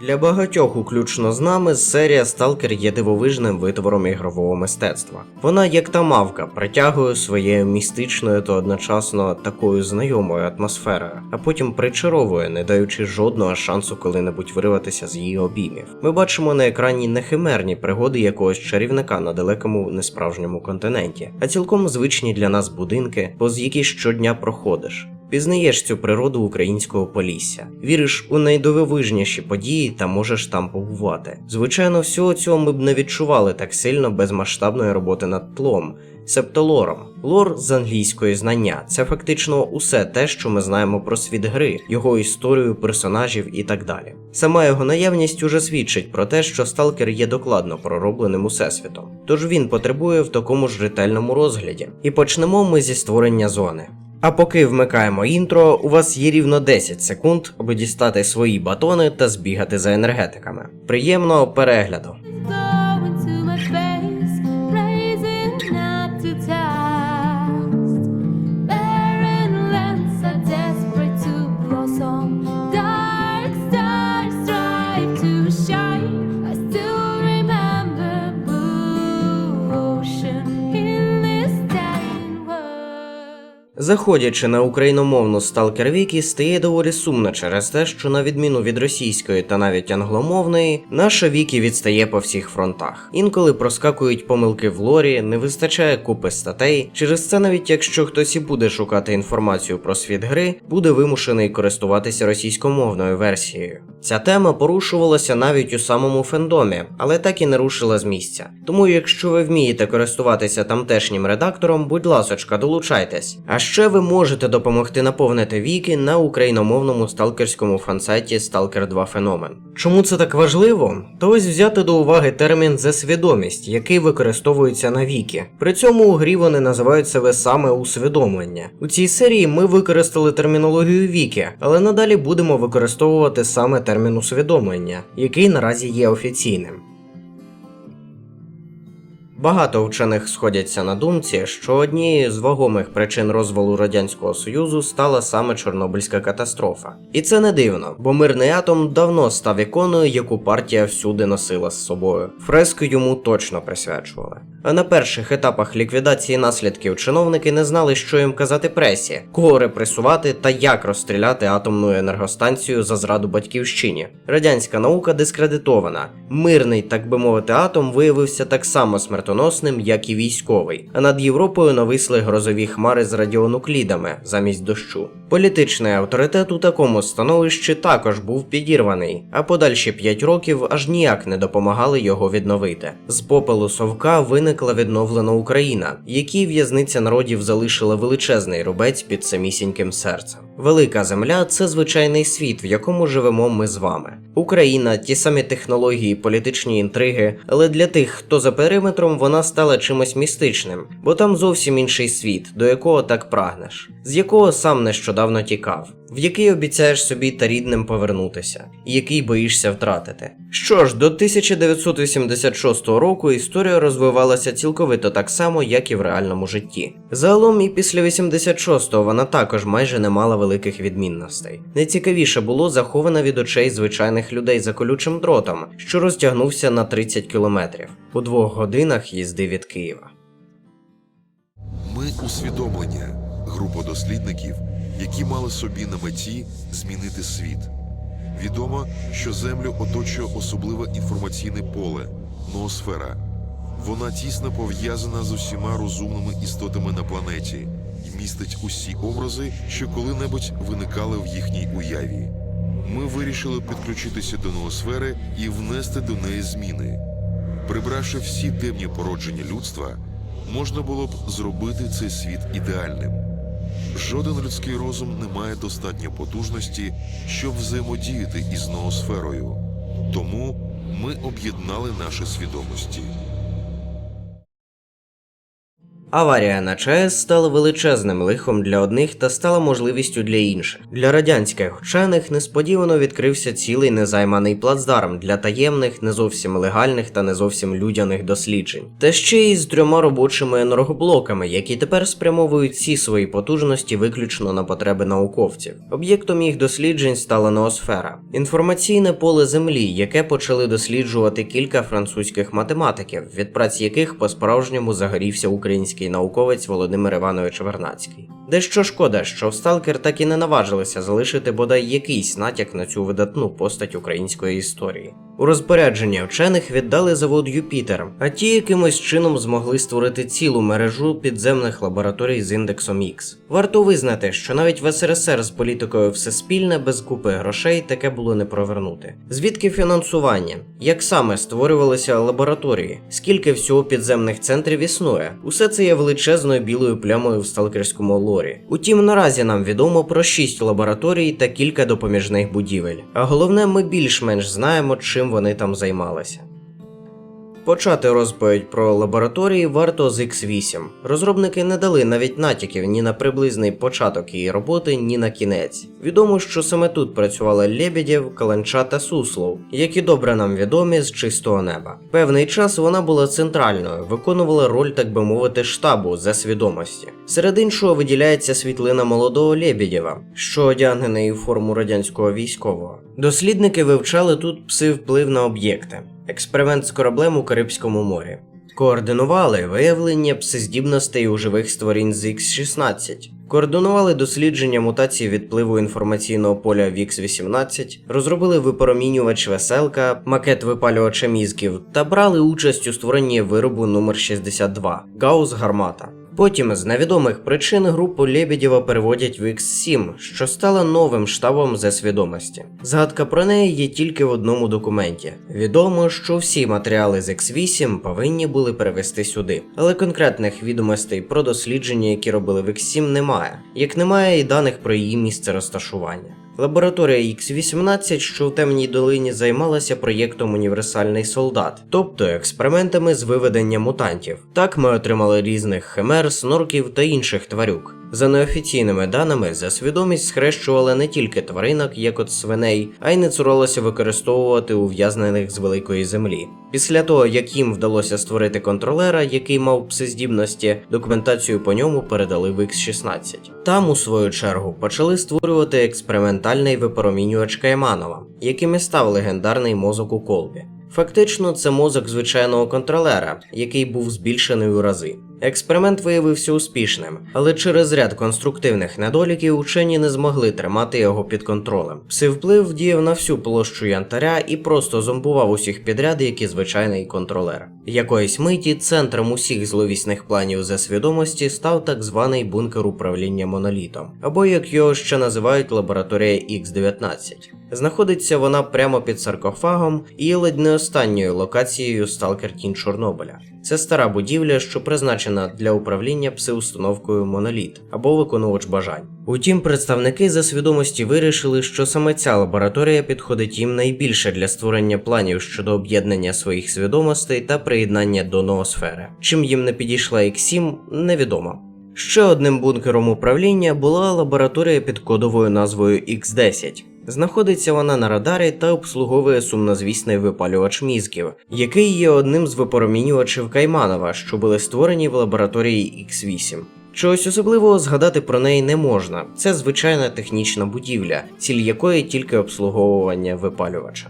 Для багатьох, уключно з нами, серія Сталкер є дивовижним витвором ігрового мистецтва. Вона, як та мавка, притягує своєю містичною та одночасно такою знайомою атмосферою, а потім причаровує, не даючи жодного шансу коли-небудь вирватися з її обіймів. Ми бачимо на екрані не химерні пригоди якогось чарівника на далекому несправжньому континенті, а цілком звичні для нас будинки, повз які щодня проходиш. Пізнаєш цю природу українського Полісся, віриш у найдивовижніші події та можеш там побувати. Звичайно, всього цього ми б не відчували так сильно без масштабної роботи над тлом, себто лором. Лор з англійської знання – це фактично усе те, що ми знаємо про світ гри, його історію, персонажів і так далі. Сама його наявність уже свідчить про те, що Сталкер є докладно проробленим усесвітом. Тож він потребує в такому ж ретельному розгляді. І почнемо ми зі створення зони. А поки вмикаємо інтро, у вас є рівно 10 секунд, аби дістати свої батони та збігати за енергетиками. Приємного перегляду! Заходячи на україномовну Сталкер Вікі, стає доволі сумно через те, що на відміну від російської та навіть англомовної, наша Вікі відстає по всіх фронтах. Інколи проскакують помилки в лорі, не вистачає купи статей, через це навіть якщо хтось і буде шукати інформацію про світ гри, буде вимушений користуватися російськомовною версією. Ця тема порушувалася навіть у самому фендомі, але так і не рушила з місця. Тому якщо ви вмієте користуватися тамтешнім редактором, будь ласочка, долучайтесь. А ще ви можете допомогти наповнити віки на україномовному сталкерському фансайті Stalker 2 Феномен. Чому це так важливо? То ось взяти до уваги термін «засвідомість», який використовується на вікі. При цьому у грі вони називають себе саме усвідомлення. У цій серії ми використали термінологію вікі, але надалі будемо використовувати саме термін усвідомлення, який наразі є офіційним. Багато вчених сходяться на думці, що однією з вагомих причин розвалу Радянського Союзу стала саме Чорнобильська катастрофа. І це не дивно, бо мирний атом давно став іконою, яку партія всюди носила з собою. Фрески йому точно присвячували. А на перших етапах ліквідації наслідків чиновники не знали, що їм казати пресі, кого репресувати та як розстріляти атомну енергостанцію за зраду батьківщині. Радянська наука дискредитована. Мирний, так би мовити, атом виявився так само смертоносним, як і військовий. А над Європою нависли грозові хмари з радіонуклідами замість дощу. Політичний авторитет у такому становищі також був підірваний, а подальші 5 років аж ніяк не допомагали його відновити. З попелу совка виникла відновлена Україна, якій в'язниця народів залишила величезний рубець під самісіньким серцем. Велика земля – це звичайний світ, в якому живемо ми з вами. Україна, ті самі технології, політичні інтриги, але для тих, хто за периметром, вона стала чимось містичним, бо там зовсім інший світ, до якого так прагнеш, з якого сам нещодавно тікав, в який обіцяєш собі та рідним повернутися, і який боїшся втратити. Що ж, до 1986 року історія розвивалася цілковито так само, як і в реальному житті. Загалом і після 86-го вона також майже не мала великих відмінностей. Найцікавіше було захована від очей звичайних людей за колючим дротом, що розтягнувся на 30 кілометрів, у 2 годинах їзди від Києва. Ми усвідомлення, група дослідників, які мали собі на меті змінити світ. Відомо, що Землю оточує особливе інформаційне поле – ноосфера. Вона тісно пов'язана з усіма розумними істотами на планеті і містить усі образи, що коли-небудь виникали в їхній уяві. Ми вирішили підключитися до ноосфери і внести до неї зміни. Прибравши всі темні породження людства, можна було б зробити цей світ ідеальним. Жоден людський розум не має достатньо потужності, щоб взаємодіяти із ноосферою. Тому ми об'єднали наші свідомості. Аварія на ЧАЕС стала величезним лихом для одних та стала можливістю для інших. Для радянських вчених несподівано відкрився цілий незайманий плацдарм для таємних, не зовсім легальних та не зовсім людяних досліджень. Та ще й з 3 робочими енергоблоками, які тепер спрямовують всі свої потужності виключно на потреби науковців. Об'єктом їх досліджень стала ноосфера. Інформаційне поле Землі, яке почали досліджувати кілька французьких математиків, від праць яких по-справжньому загорівся український науковець Володимир Іванович Вернадський. Дещо шкода, що в «Сталкер» так і не наважилися залишити бодай якийсь натяк на цю видатну постать української історії. У розпорядження вчених віддали завод «Юпітер», а ті якимось чином змогли створити цілу мережу підземних лабораторій з індексом Х. Варто визнати, що навіть в СРСР з політикою все спільне без купи грошей таке було не провернути. Звідки фінансування? Як саме створювалися лабораторії? Скільки всього підземних центрів існує? Усе це є величезною білою плямою в сталкерському лорі. Утім, наразі нам відомо про 6 лабораторій та кілька допоміжних будівель. А головне, ми більш-менш знаємо, чим вони там займалися. Почати розповідь про лабораторії варто з Х8. Розробники не дали навіть натяків ні на приблизний початок її роботи, ні на кінець. Відомо, що саме тут працювали Лєбєдєв, Каланча та Суслов, які добре нам відомі з чистого неба. Певний час вона була центральною, виконувала роль, так би мовити, штабу за свідомості. Серед іншого виділяється світлина молодого Лєбєдєва, що одягнений у форму радянського військового. Дослідники вивчали тут пси-вплив на об'єкти. Експеримент з кораблем у Карибському морі. Координували виявлення псиздібностей у живих створінь з Х-16. Координували дослідження мутацій відпливу інформаційного поля в Х-18, розробили випромінювач «Веселка», макет випалювача мізків та брали участь у створенні виробу номер 62 – Гаус-гармата. Потім з невідомих причин групу Лєбєдєва переводять в Х7, що стала новим штабом за свідомості. Згадка про неї є тільки в одному документі. Відомо, що всі матеріали з Х8 повинні були перевести сюди, але конкретних відомостей про дослідження, які робили в Х7, немає, як немає і даних про її місце розташування. Лабораторія Х-18, що в Темній долині, займалася проєктом «Універсальний солдат», тобто експериментами з виведення мутантів. Так ми отримали різних химер, снорків та інших тварюк. За неофіційними даними, за свідомість схрещували не тільки тваринок, як от свиней, а й не цуралося використовувати ув'язнених з Великої Землі. Після того, як їм вдалося створити контролера, який мав псиздібності, документацію по ньому передали в Х-16. Там, у свою чергу, почали створювати експериментальний випромінювач Кайманова, яким і став легендарний мозок у колбі. Фактично, це мозок звичайного контролера, який був збільшений у рази. Експеримент виявився успішним, але через ряд конструктивних недоліків учені не змогли тримати його під контролем. Пси-вплив діяв на всю площу Янтаря і просто зомбував усіх підряд, як і звичайний контролер. Якоїсь миті центром усіх зловісних планів за свідомості став так званий бункер управління монолітом, або як його ще називають лабораторія Х-19. Знаходиться вона прямо під саркофагом і є ледь не останньою локацією «Сталкер Тінь Чорнобиля». Це стара будівля, що призначена для управління пси-установкою «Моноліт» або «Виконувач бажань». Утім, представники за свідомості вирішили, що саме ця лабораторія підходить їм найбільше для створення планів щодо об'єднання своїх свідомостей та приєднання до ноосфери. Чим їм не підійшла Х7, невідомо. Ще одним бункером управління була лабораторія під кодовою назвою Х10. Знаходиться вона на радарі та обслуговує сумнозвісний випалювач мізків, який є одним з випромінювачів Кайманова, що були створені в лабораторії Х8. Чогось особливого згадати про неї не можна, це звичайна технічна будівля, ціль якої тільки обслуговування випалювача.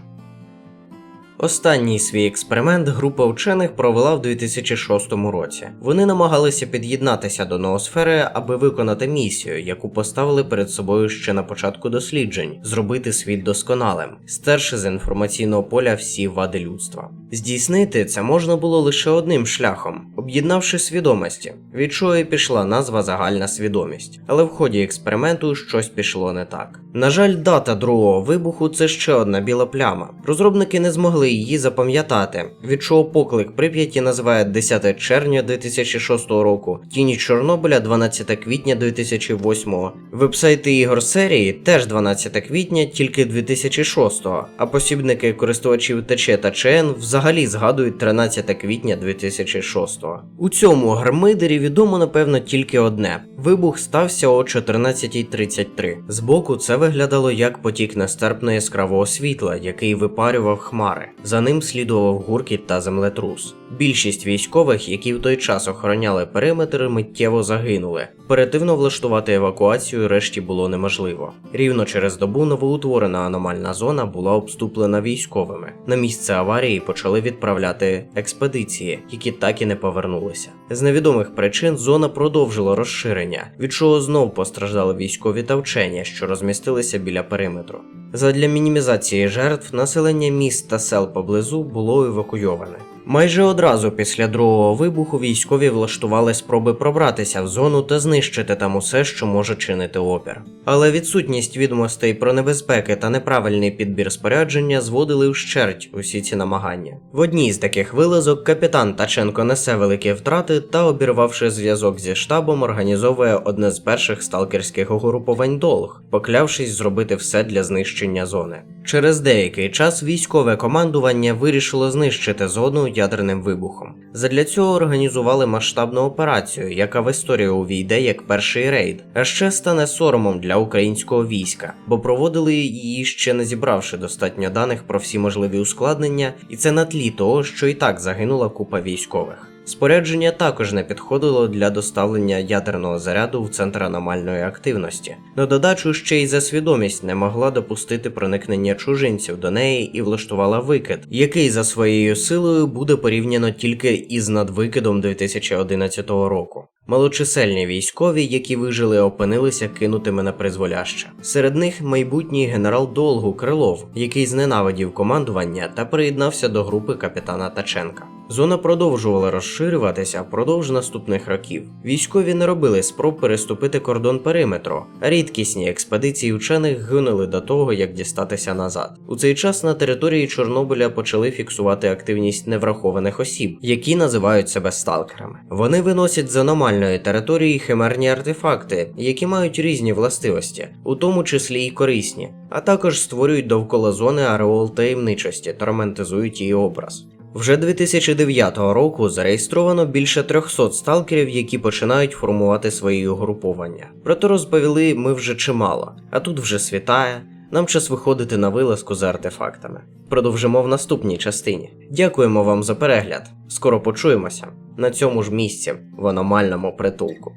Останній свій експеримент група вчених провела в 2006 році. Вони намагалися під'єднатися до ноосфери, аби виконати місію, яку поставили перед собою ще на початку досліджень – зробити світ досконалим, стерши з інформаційного поля всі вади людства. Здійснити це можна було лише одним шляхом – об'єднавши свідомості, від чого і пішла назва «загальна свідомість». Але в ході експерименту щось пішло не так. На жаль, дата другого вибуху – це ще одна біла пляма. Розробники не змогли вирішили її запам'ятати, від чого поклик Прип'яті називає 10 червня 2006 року, Тіні Чорнобиля 12 квітня 2008, вебсайти ігор серії теж 12 квітня, тільки 2006, а посібники користувачів ТЧ та ЧН взагалі згадують 13 квітня 2006. У цьому гармидері відомо напевно тільки одне. Вибух стався о 14:33. Збоку це виглядало як потік нестерпно яскравого світла, який випарював хмари. За ним слідував гуркіт та землетрус. Більшість військових, які в той час охороняли периметр, миттєво загинули. Оперативно влаштувати евакуацію решті було неможливо. Рівно через добу новоутворена аномальна зона була обступлена військовими. На місце аварії почали відправляти експедиції, які так і не повернулися. З невідомих причин зона продовжила розширення, від чого знов постраждали військові та вчені, що розмістилися біля периметру. Задля мінімізації жертв населення міст та сел поблизу було евакуйоване. Майже одразу після другого вибуху військові влаштували спроби пробратися в зону та знищити там усе, що може чинити опір. Але відсутність відомостей про небезпеки та неправильний підбір спорядження зводили вщерть усі ці намагання. В одній з таких вилазок капітан Таченко несе великі втрати та, обірвавши зв'язок зі штабом, організовує одне з перших сталкерських угрупувань «Долг», поклявшись зробити все для знищення зони. Через деякий час військове командування вирішило знищити зону ядерним вибухом. Задля цього організували масштабну операцію, яка в історію увійде як перший рейд, а ще стане соромом для українського війська, бо проводили її ще не зібравши достатньо даних про всі можливі ускладнення, і це на тлі того, що і так загинула купа військових. Спорядження також не підходило для доставлення ядерного заряду в центр аномальної активності. На додачу ще й за свідомість не могла допустити проникнення чужинців до неї і влаштувала викид, який за своєю силою буде порівняно тільки із надвикидом 2011 року. Малочисельні військові, які вижили, опинилися кинутими на призволяще. Серед них майбутній генерал Долгу Крилов, який зненавидів командування та приєднався до групи капітана Таченка. Зона продовжувала розширюватися впродовж наступних років. Військові не робили спроб переступити кордон периметру, а рідкісні експедиції вчених гинули до того, як дістатися назад. У цей час на території Чорнобиля почали фіксувати активність неврахованих осіб, які називають себе сталкерами. Вони виносять з аномальної території химерні артефакти, які мають різні властивості, у тому числі і корисні, а також створюють довкола зони ареол таємничості та романтизують її образ. Вже 2009 року зареєстровано більше 300 сталкерів, які починають формувати свої угруповання. Проте розповіли ми вже чимало, а тут вже світає, нам час виходити на вилазку за артефактами. Продовжимо в наступній частині. Дякуємо вам за перегляд, скоро почуємося на цьому ж місці в аномальному притулку.